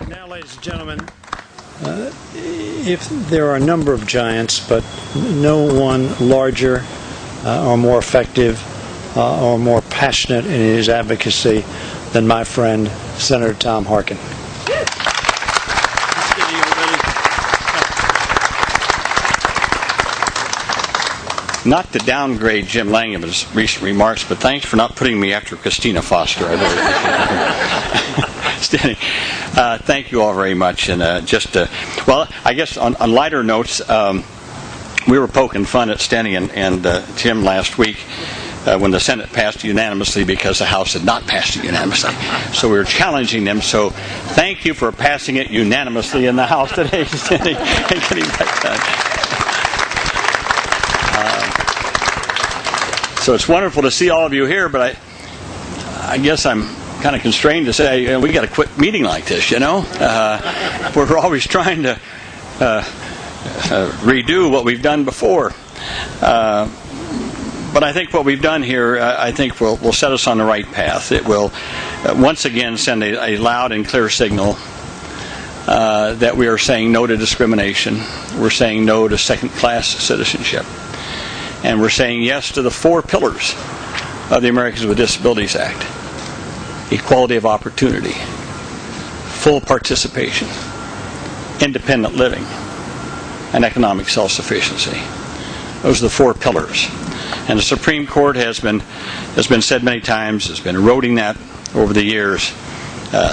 Now, ladies and gentlemen, if there are a number of giants, but no one larger or more effective or more passionate in his advocacy than my friend, Senator Tom Harkin. Not to downgrade Jim Langham's recent remarks, but thanks for not putting me after Christina Foster. I really appreciate it. Thank you all very much. And well, I guess on lighter notes, we were poking fun at Stenny and Tim last week when the Senate passed unanimously because the House had not passed it unanimously. So we were challenging them. So thank you for passing it unanimously in the House today, Stenny, and getting that done. So it's wonderful to see all of you here, but I guess I'm kind of constrained to say we got to quit meeting like this. We're always trying to redo what we've done before. But I think what we've done here, I think will set us on the right path. It will once again send a loud and clear signal that we are saying no to discrimination. We're saying no to second-class citizenship. And we're saying yes to the 4 pillars of the Americans with Disabilities Act: equality of opportunity, full participation, independent living, and economic self-sufficiency. Those are the 4 pillars. And the Supreme Court has been said many times, has been eroding that over the years.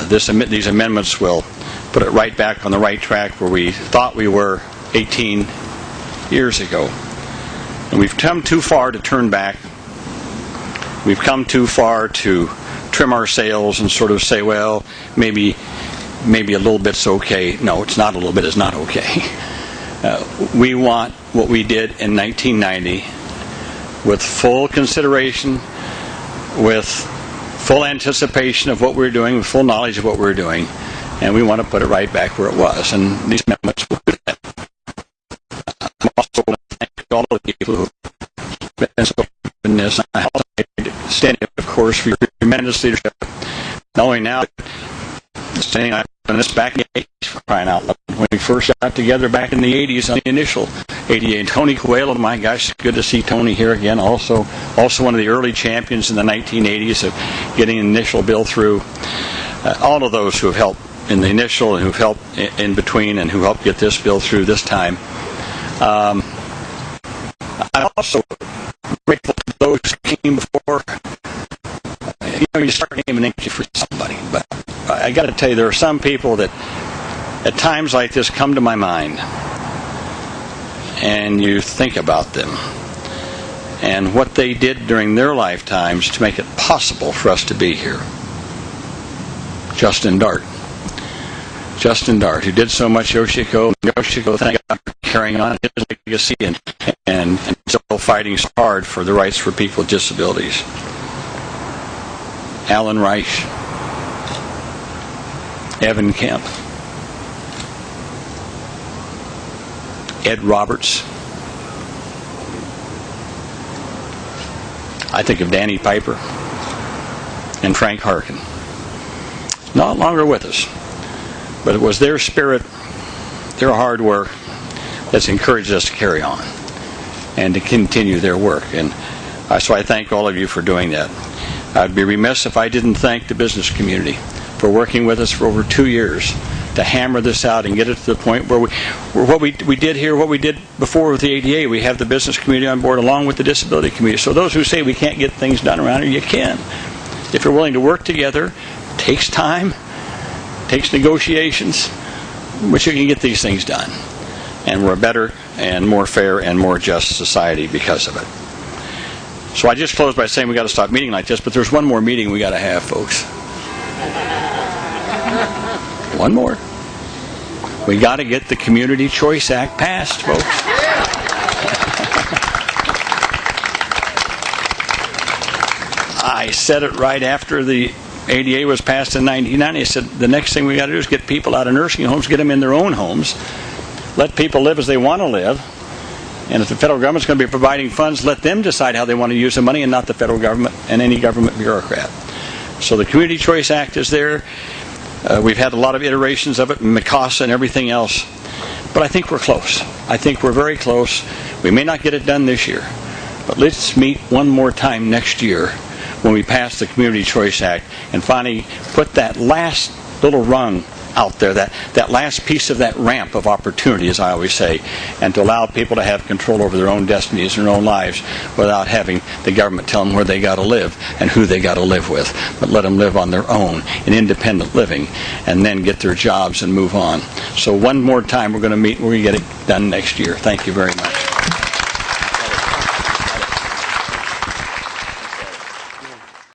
These amendments will put it right back on the right track where we thought we were 18 years ago. And we've come too far to turn back. We've come too far to trim our sails and sort of say, well, maybe a little bit's okay. No, it's not a little bit. It's not okay. We want what we did in 1990 with full consideration, with full anticipation of what we're doing, with full knowledge of what we're doing, and we want to put it right back where it was. And these amendments will do that. I'm also going to thank all of the people who have been so in this. I also stand up, of course, for your tremendous leadership. Not only now, standing up on this back in the 80s, for crying out loud. When we first got together back in the 80s on the initial ADA. And Tony Coelho, my gosh, good to see Tony here again. Also one of the early champions in the 1980s of getting an initial bill through. All of those who have helped in the initial and who've helped in between and who helped get this bill through this time. I'm also grateful to those who came before. You start naming names for somebody, but I got to tell you, there are some people that at times like this come to my mind, and you think about them and what they did during their lifetimes to make it possible for us to be here. Justin Dart, who did so much. Yoshiko, thank God for carrying on his legacy and still fighting so hard for the rights for people with disabilities. Alan Reich, Evan Kemp, Ed Roberts. I think of Danny Piper and Frank Harkin. Not longer with us, but it was their spirit, their hard work that's encouraged us to carry on and to continue their work. And so I thank all of you for doing that. I'd be remiss if I didn't thank the business community for working with us for over 2 years to hammer this out and get it to the point where what we did here, what we did before with the ADA, we have the business community on board along with the disability community. So those who say we can't get things done around here, you can. If you're willing to work together, it takes time, takes negotiations, but you can get these things done. And we're a better and more fair and more just society because of it. So I just closed by saying we got to stop meeting like this, but there's one more meeting we got to have, folks. One more. We got to get the Community Choice Act passed, folks. I said it right after the ADA was passed in 1990. I said the next thing we got to do is get people out of nursing homes, get them in their own homes, let people live as they want to live. And if the federal government's going to be providing funds, let them decide how they want to use the money and not the federal government and any government bureaucrat. So the Community Choice Act is there. We've had a lot of iterations of it, MCASA and everything else. But I think we're close. I think we're very close. We may not get it done this year, but let's meet one more time next year when we pass the Community Choice Act and finally put that last little rung out there, that last piece of that ramp of opportunity, as I always say, and to allow people to have control over their own destinies and their own lives without having the government tell them where they got to live and who they got to live with, but let them live on their own in independent living and then get their jobs and move on. So one more time we're going to meet, we're going to get it done next year. Thank you very much.